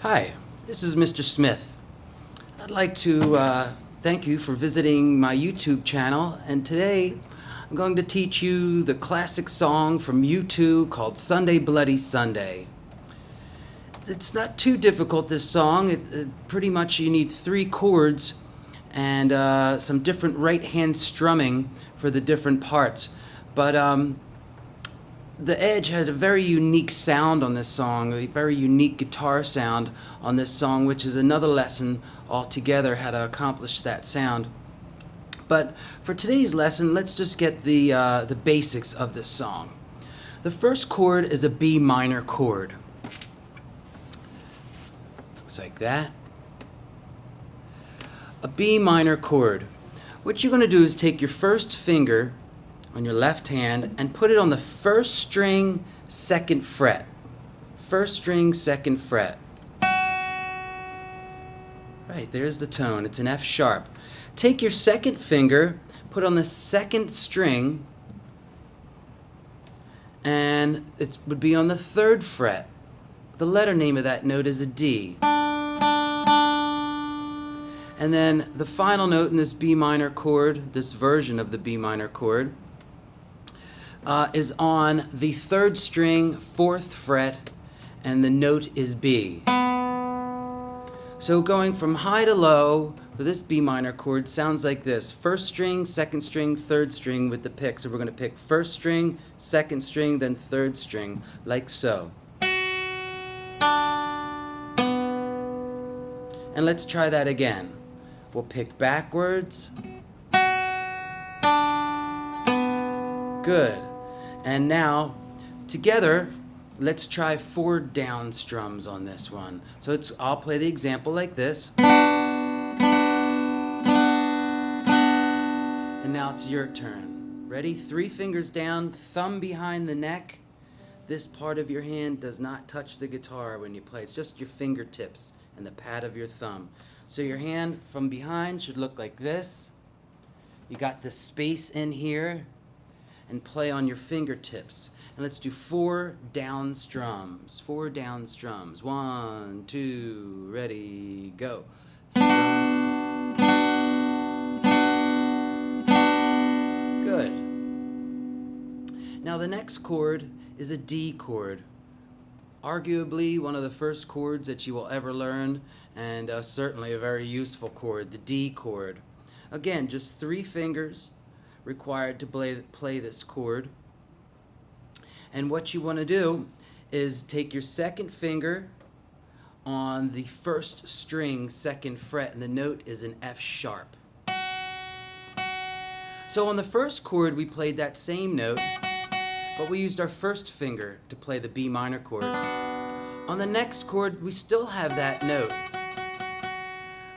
Hi, this is Mr. Smith. I'd like to thank you for visiting my YouTube channel, and today I'm going to teach you the classic song from U2 called Sunday Bloody Sunday. It's not too difficult, this song. Pretty much you need 3 chords and some different right hand strumming for the different parts. But the Edge has a very unique sound on this song, a very unique guitar sound on this song, which is another lesson altogether how to accomplish that sound. But for today's lesson, let's just get the basics of this song. The first chord is a B minor chord. Looks like that. A B minor chord. What you're going to do is take your first finger on your left hand and put it on the first string, 2nd fret. First string, 2nd fret. Right, there's the tone. It's an F sharp. Take your second finger, put on the 2nd string, and it would be on the 3rd fret. The letter name of that note is a D. And then the final note in this B minor chord, this version of the B minor chord, is on the 3rd string, 4th fret, and the note is B. So going from high to low for this B minor chord sounds like this. 1st string, 2nd string, 3rd string with the pick. So we're going to pick 1st string, 2nd string, then 3rd string, like so. And let's try that again. We'll pick backwards. Good. And now, together, let's try 4 down strums on this one. So I'll play the example like this. And now it's your turn. Ready? 3 fingers down, thumb behind the neck. This part of your hand does not touch the guitar when you play. It's just your fingertips and the pad of your thumb. So your hand from behind should look like this. You got the space in here. And play on your fingertips. And let's do 4 down strums. 4 down strums. 1, 2, ready, go. Good. Now the next chord is a D chord. Arguably one of the first chords that you will ever learn, and certainly a very useful chord, the D chord. Again, just 3 fingers required to play this chord. And what you want to do is take your 2nd finger on the 1st string, 2nd fret, and the note is an F sharp. So on the first chord we played that same note, but we used our 1st finger to play the B minor chord. On the next chord we still have that note,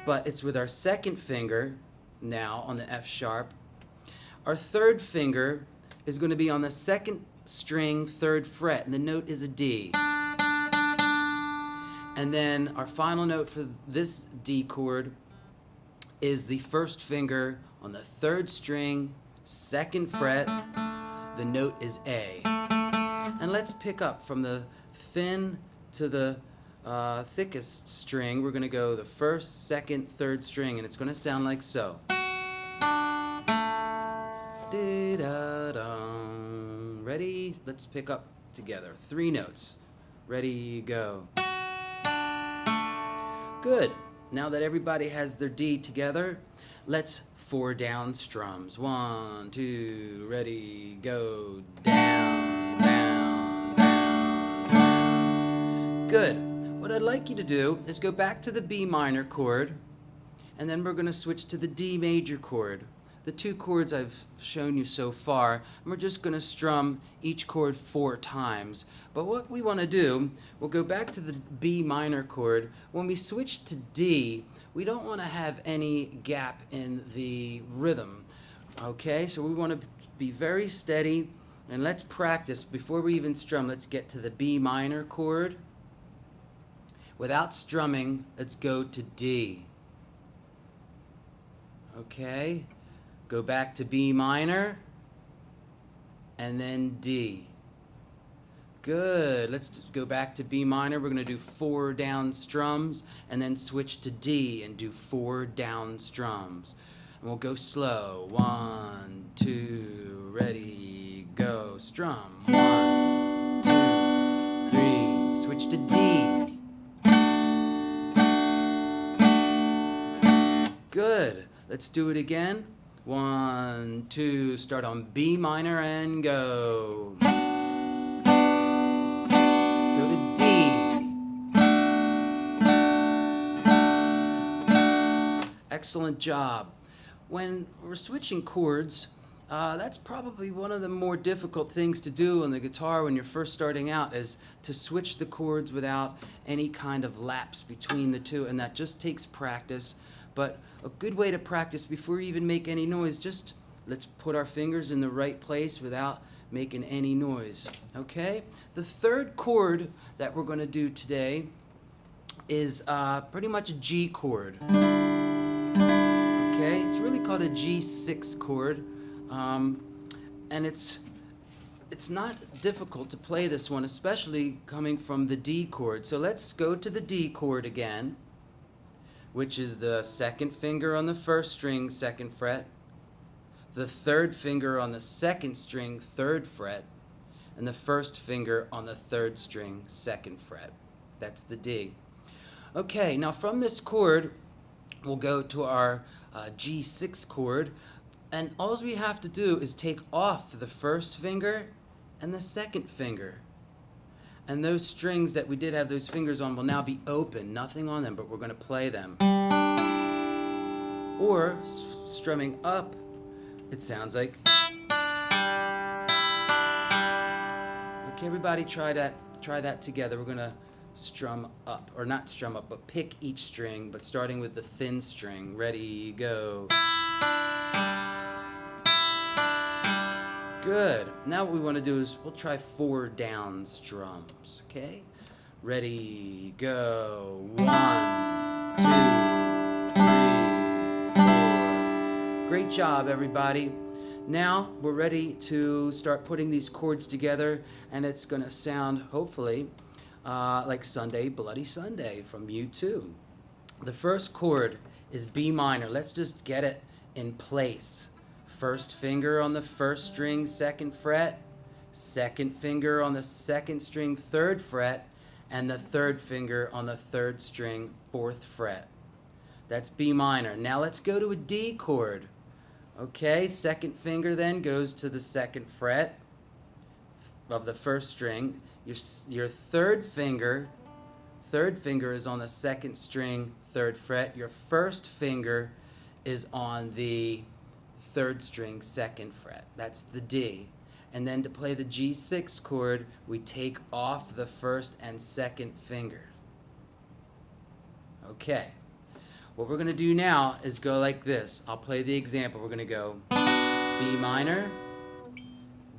but it's with our 2nd finger now on the F sharp. Our 3rd finger is going to be on the 2nd string, 3rd fret, and the note is a D. And then our final note for this D chord is the 1st finger on the 3rd string, 2nd fret, the note is A. And let's pick up from the thin to the thickest string. We're going to go the 1st, 2nd, 3rd string, and it's going to sound like so. Ready? Let's pick up together. 3 notes. Ready, go. Good. Now that everybody has their D together, let's 4 down strums. 1, 2, ready, go. Down, down, down, down. Good. What I'd like you to do is go back to the B minor chord, and then we're going to switch to the D major chord. The 2 chords I've shown you so far, and we're just going to strum each chord 4 times. But what we want to do, we'll go back to the B minor chord. When we switch to D, we don't want to have any gap in the rhythm. Okay, so we want to be very steady, and let's practice. Before we even strum, let's get to the B minor chord. Without strumming, let's go to D. Okay. Go back to B minor, and then D. Good. Let's go back to B minor. We're going to do 4 down strums and then switch to D and do 4 down strums. And we'll go slow. 1, 2, ready, go. Strum. 1, 2, 3. Switch to D. Good. Let's do it again. 1, 2. Start on B minor and go. Excellent job. When we're switching chords, that's probably one of the more difficult things to do on the guitar when you're first starting out, is to switch the chords without any kind of lapse between the two, and that just takes practice. But a good way to practice before you even make any noise, just let's put our fingers in the right place without making any noise, okay? The third chord that we're going to do today is pretty much a G chord. Okay, it's really called a G6 chord, and it's not difficult to play this one, especially coming from the D chord. So let's go to the D chord again, which is the second finger on the first string, 2nd fret, the third finger on the 2nd string, 3rd fret, and the first finger on the 3rd string, 2nd fret. That's the D. Okay, now from this chord, we'll go to our G6 chord, and all we have to do is take off the first finger and the 2nd finger. And those strings that we did have those fingers on will now be open, nothing on them, but we're going to play them. Or, strumming up, it sounds like. Okay, everybody try that together. We're going to strum up, or not strum up, but pick each string, but starting with the thin string. Ready, go. Good. Now what we want to do is we'll try 4 down strums, okay? Ready, go. 1, 2, 3, 4. Great job, everybody. Now we're ready to start putting these chords together, and it's going to sound, hopefully, like Sunday, Bloody Sunday from U2. The first chord is B minor. Let's just get it in place. First finger on the 1st string, 2nd fret, 2nd finger on the 2nd string, 3rd fret, and the 3rd finger on the 3rd string, 4th fret. That's B minor. Now let's go to a D chord. Okay, 2nd finger then goes to the 2nd fret of the 1st string. Your third finger is on the 2nd string, 3rd fret. Your 1st finger is on the 3rd string, 2nd fret. That's the D. And then to play the G6 chord, we take off the 1st and 2nd finger. Okay. What we're going to do now is go like this. I'll play the example. We're going to go B minor,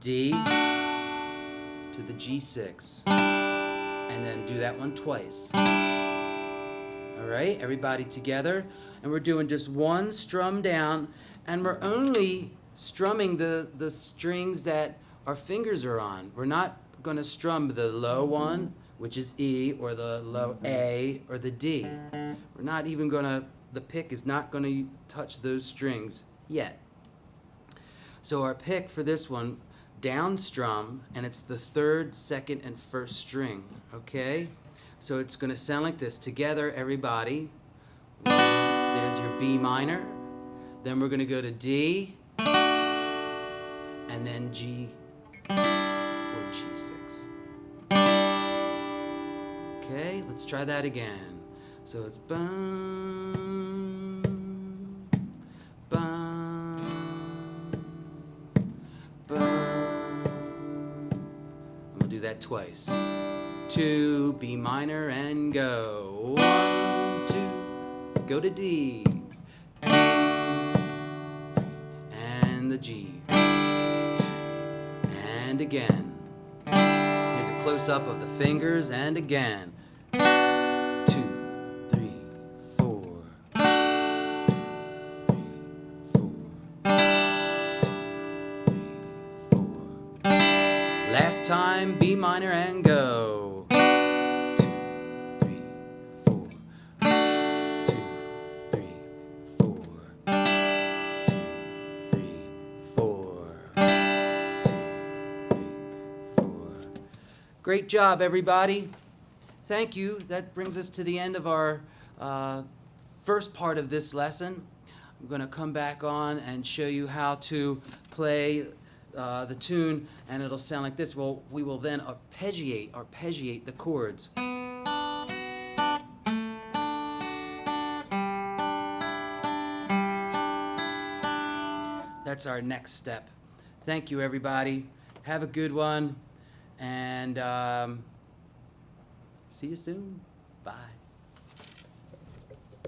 D, to the G6, and then do that one twice. All right, everybody together, and we're doing just 1 strum down, and we're only strumming the strings that our fingers are on. We're not going to strum the low one, which is E, or the low A, or the D. We're not even going to, the pick is not going to touch those strings yet. So our pick for this one, down strum, and it's the 3rd, 2nd, and 1st string, okay? So it's going to sound like this. Together, everybody. There's your B minor. Then we're going to go to D, and then G, or G6. Okay, let's try that again. So it's bum, bum, bum. I'm going to do that twice. 2, B minor, and go. 1, 2, go to D. And the G. And again. Here's a close-up of the fingers, and again. 2, 3, 4. 2, 3, 4. 2, 3, 4. Last time, B minor and go. 2, 3, 4. 2, 3, 4. 2, 3, 4. 2, 3, 4. Great job, everybody. Thank you. That brings us to the end of our first part of this lesson. I'm going to come back on and show you how to play the tune, and it'll sound like this. Well, we will then arpeggiate the chords. That's our next step. Thank you, everybody. Have a good one, and see you soon. Bye.